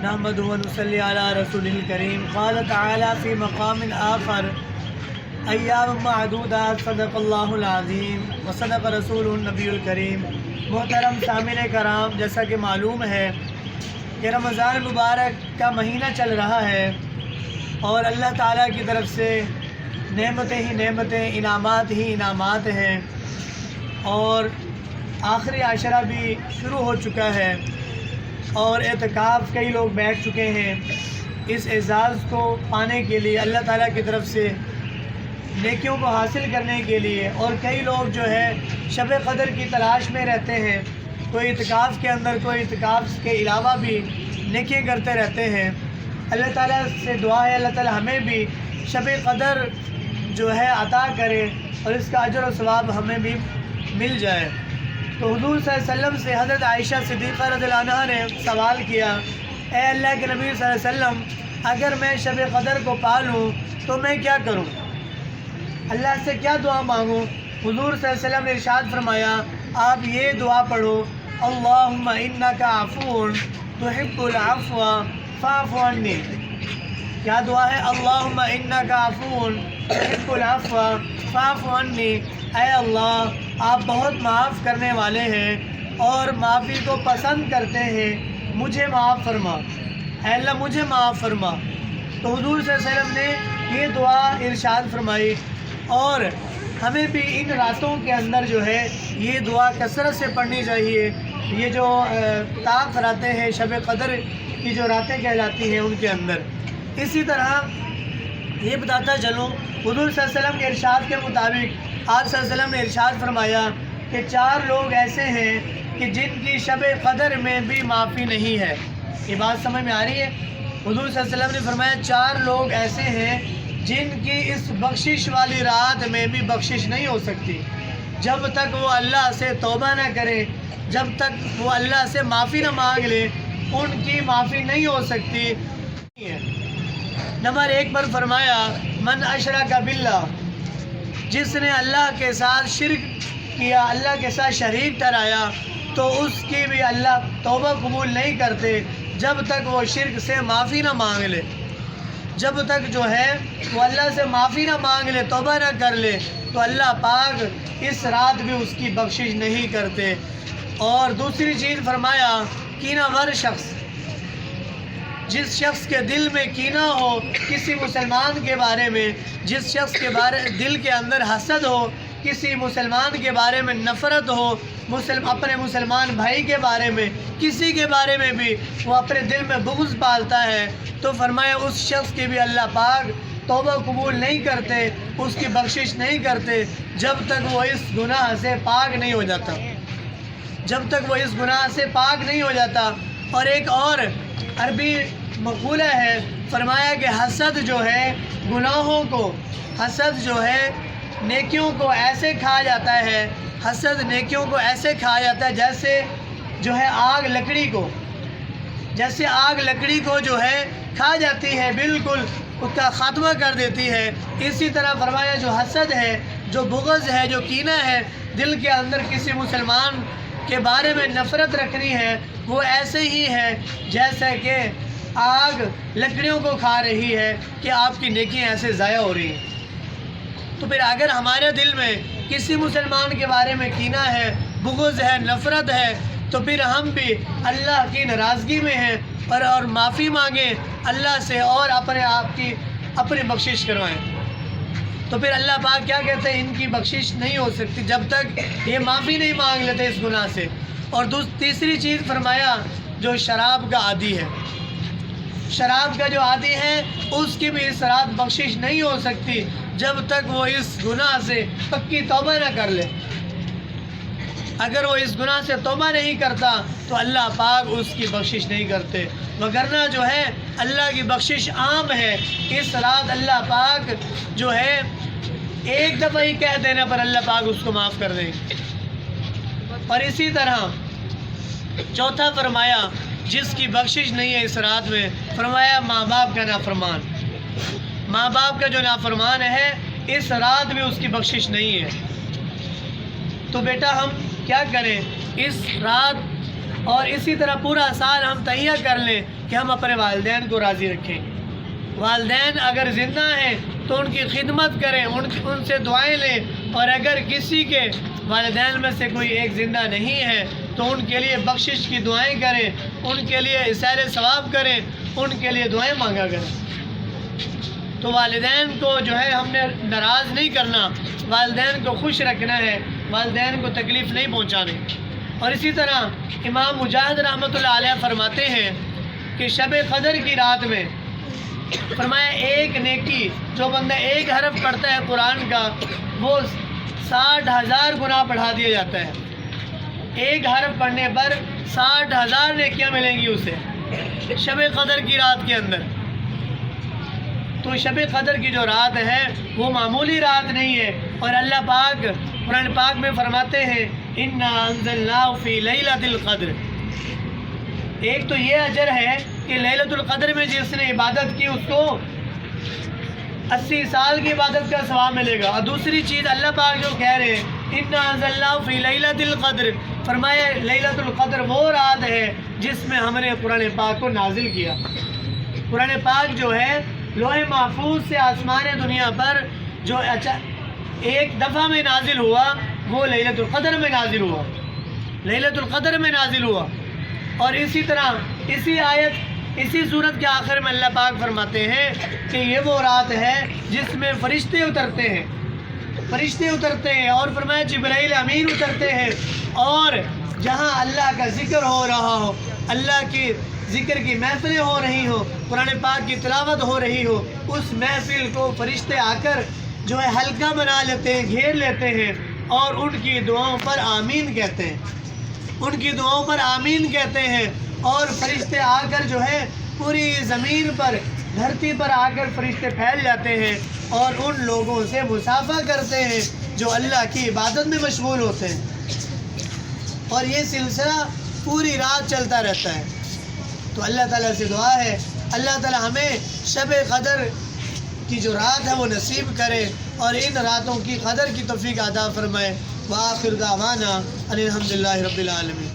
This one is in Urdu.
نحمدہ و نصلی علی رسولہ الکریم۔ قال تعالی فی مقام آخر ایام معدودات صدق اللہ العظیم و صدق رسول النبی الکریم۔ محترم سامعین کرام، جیسا کہ معلوم ہے کہ رمضان مبارک کا مہینہ چل رہا ہے اور اللہ تعالیٰ کی طرف سے نعمتیں ہی نعمتیں، انعامات ہی انعامات ہیں، اور آخری عشرہ بھی شروع ہو چکا ہے اور اعتکاف کئی لوگ بیٹھ چکے ہیں۔ اس اعزاز کو پانے کے لیے، اللہ تعالیٰ کی طرف سے نیکیوں کو حاصل کرنے کے لیے، اور کئی لوگ جو ہے شب قدر کی تلاش میں رہتے ہیں، کوئی اعتکاف کے اندر، کوئی اعتکاف کے علاوہ بھی نیکیاں کرتے رہتے ہیں۔ اللہ تعالیٰ سے دعا ہے اللہ تعالیٰ ہمیں بھی شب قدر جو ہے عطا کرے اور اس کا اجر و ثواب ہمیں بھی مل جائے۔ تو حضور صلی اللہ علیہ وسلم سے حضرت عائشہ صدیقہ رضی اللہ عنہا نے سوال کیا، اے اللہ کے نبی صلی اللہ علیہ وسلم، اگر میں شب قدر کو پالوں تو میں کیا کروں؟ اللہ سے کیا دعا مانگوں؟ حضور صلی اللہ علیہ وسلم نے ارشاد فرمایا، آپ یہ دعا پڑھو، اللہم انک عفو تحب العفو فاعف عنی۔ کیا دعا ہے؟ اللہم انک عفو تحب العفو فاعف عنی۔ اے اللہ، آپ بہت معاف کرنے والے ہیں اور معافی کو پسند کرتے ہیں، مجھے معاف فرما، اے اللہ مجھے معاف فرما۔ تو حضور صلی اللہ علیہ وسلم نے یہ دعا ارشاد فرمائی، اور ہمیں بھی ان راتوں کے اندر جو ہے یہ دعا کثرت سے پڑھنی چاہیے۔ یہ جو طاق راتیں ہیں، شب قدر کی جو راتیں کہلاتی ہیں، ان کے اندر اسی طرح یہ بتاتا چلوں، حضور صلی اللہ علیہ وسلم کے ارشاد کے مطابق آپ صلی اللہ علیہ وسلم نے ارشاد فرمایا کہ 4 لوگ ایسے ہیں کہ جن کی شب قدر میں بھی معافی نہیں ہے۔ یہ بات سمجھ میں آ رہی ہے؟ حضور صلی اللہ علیہ وسلم نے فرمایا 4 لوگ ایسے ہیں جن کی اس بخشش والی رات میں بھی بخشش نہیں ہو سکتی، جب تک وہ اللہ سے توبہ نہ کرے، جب تک وہ اللہ سے معافی نہ مانگ لے، ان کی معافی نہیں ہو سکتی۔ نمبر 1 پر فرمایا، من اشرک باللہ، جس نے اللہ کے ساتھ شرک کیا، اللہ کے ساتھ شریک ٹھہرایا، تو اس کی بھی اللہ توبہ قبول نہیں کرتے جب تک وہ شرک سے معافی نہ مانگ لے۔ جب تک جو ہے وہ اللہ سے معافی نہ مانگ لے، توبہ نہ کر لے، تو اللہ پاک اس رات بھی اس کی بخشش نہیں کرتے۔ اور دوسری چیز فرمایا، کینہ ور شخص، جس شخص کے دل میں کینہ ہو کسی مسلمان کے بارے میں، جس شخص کے دل کے اندر حسد ہو، کسی مسلمان کے بارے میں نفرت ہو، اپنے مسلمان بھائی کے بارے میں، کسی کے بارے میں بھی وہ اپنے دل میں بغض پالتا ہے، تو فرمایا اس شخص کی بھی اللہ پاک توبہ قبول نہیں کرتے، اس کی بخشش نہیں کرتے جب تک وہ اس گناہ سے پاک نہیں ہو جاتا، جب تک وہ اس گناہ سے پاک نہیں ہو جاتا۔ اور ایک اور عربی مقولہ ہے، فرمایا کہ حسد جو ہے گناہوں کو، حسد جو ہے نیکیوں کو ایسے کھا جاتا ہے، حسد نیکیوں کو ایسے کھا جاتا ہے جیسے جو ہے آگ لکڑی کو، جیسے آگ لکڑی کو جو ہے کھا جاتی ہے، بالکل اس کا خاتمہ کر دیتی ہے۔ اسی طرح فرمایا جو حسد ہے، جو بغض ہے، جو کینہ ہے، دل کے اندر کسی مسلمان کے بارے میں نفرت رکھنی ہے، وہ ایسے ہی ہے جیسے کہ آگ لکڑیوں کو کھا رہی ہے، کہ آپ کی نیکیاں ایسے ضائع ہو رہی ہیں۔ تو پھر اگر ہمارے دل میں کسی مسلمان کے بارے میں کینہ ہے، بغض ہے، نفرت ہے، تو پھر ہم بھی اللہ کی ناراضگی میں ہیں، اور معافی مانگیں اللہ سے، اور اپنے آپ کی اپنی بخشش کروائیں۔ تو پھر اللہ پاک کیا کہتے ہیں، ان کی بخشش نہیں ہو سکتی جب تک یہ معافی نہیں مانگ لیتے اس گناہ سے۔ اور تیسری چیز فرمایا، جو شراب کا عادی ہے، شراب کا جو عادی ہے، اس کی بھی اس رات بخشش نہیں ہو سکتی جب تک وہ اس گناہ سے پکی توبہ نہ کر لے۔ اگر وہ اس گناہ سے توبہ نہیں کرتا تو اللہ پاک اس کی بخشش نہیں کرتے، وگرنہ جو ہے اللہ کی بخشش عام ہے۔ اس رات اللہ پاک جو ہے ایک دفعہ ہی کہہ دینے پر اللہ پاک اس کو معاف کر دیں گے۔ اور اسی طرح چوتھا فرمایا، جس کی بخشش نہیں ہے اس رات میں، فرمایا ماں باپ کا نافرمان، ماں باپ کا جو نافرمان ہے اس رات میں اس کی بخشش نہیں ہے۔ تو بیٹا ہم کیا کریں؟ اس رات اور اسی طرح پورا سال ہم تہیہ کر لیں کہ ہم اپنے والدین کو راضی رکھیں. والدین اگر زندہ ہیں تو ان کی خدمت کریں، ان سے دعائیں لیں، اور اگر کسی کے والدین میں سے کوئی ایک زندہ نہیں ہے تو ان کے لیے بخشش کی دعائیں کریں، ان کے لیے اصالہ ثواب کریں، ان کے لیے دعائیں مانگا کریں. تو والدین کو جو ہے ہم نے ناراض نہیں کرنا، والدین کو خوش رکھنا ہے، والدین کو تکلیف نہیں پہنچانی. اور اسی طرح امام مجاہد رحمۃ اللہ علیہ فرماتے ہیں کہ شب قدر کی رات میں فرمایا ایک نیکی جو بندہ ایک حرف پڑھتا ہے قرآن کا وہ 60,000 گناہ بڑھا دیا جاتا ہے. ایک حرف پڑھنے پر 60,000 نیکیاں ملیں گی اسے شب قدر کی رات کے اندر. تو شب قدر کی جو رات ہے وہ معمولی رات نہیں ہے، اور اللہ پاک قرآن پاک میں فرماتے ہیں اِنَّا أَنزَلْنَاهُ فِي لَيْلَةِ الْقَدْرِ. ایک تو یہ اجر ہے کہ لیلۃ القدر میں جس نے عبادت کی اس کو 80 سال کی عبادت کا ثواب ملے گا. اور دوسری چیز اللہ پاک جو کہہ رہے ہیں اِنَّا أَنزَلْنَاهُ فِي لَيْلَةِ الْقَدْرِ، فرمایا لیلۃ القدر وہ رات ہے جس میں ہم نے قرآن پاک کو نازل کیا. قرآن پاک جو ہے لوح محفوظ سے آسمان دنیا پر جو ایک دفعہ میں نازل ہوا وہ لیلۃ القدر میں نازل ہوا، لیلۃ القدر میں نازل ہوا. اور اسی طرح اسی آیت اسی صورت کے آخر میں اللہ پاک فرماتے ہیں کہ یہ وہ رات ہے جس میں فرشتے اترتے ہیں، فرشتے اترتے ہیں، اور فرمایا جبرائیل امین اترتے ہیں، اور جہاں اللہ کا ذکر ہو رہا ہو، اللہ کی ذکر کی محفلیں ہو رہی ہو، قرآن پاک کی تلاوت ہو رہی ہو، اس محفل کو فرشتے آ کر جو ہے ہلکا بنا لیتے ہیں، گھیر لیتے ہیں، اور ان کی دعاؤں پر آمین کہتے ہیں، ان کی دعاؤں پر آمین کہتے ہیں. اور فرشتے آ کر جو ہے پوری زمین پر دھرتی پر آ کر فرشتے پھیل جاتے ہیں اور ان لوگوں سے مصافحہ کرتے ہیں جو اللہ کی عبادت میں مشغول ہوتے ہیں. اور یہ سلسلہ پوری رات چلتا رہتا ہے. تو اللہ تعالیٰ سے دعا ہے اللہ تعالیٰ ہمیں شب قدر کی جو رات ہے وہ نصیب کرے اور ان راتوں کی قدر کی توفیق عطا فرمائے. وآخر دعوانا ان الحمد للہ رب العالمین.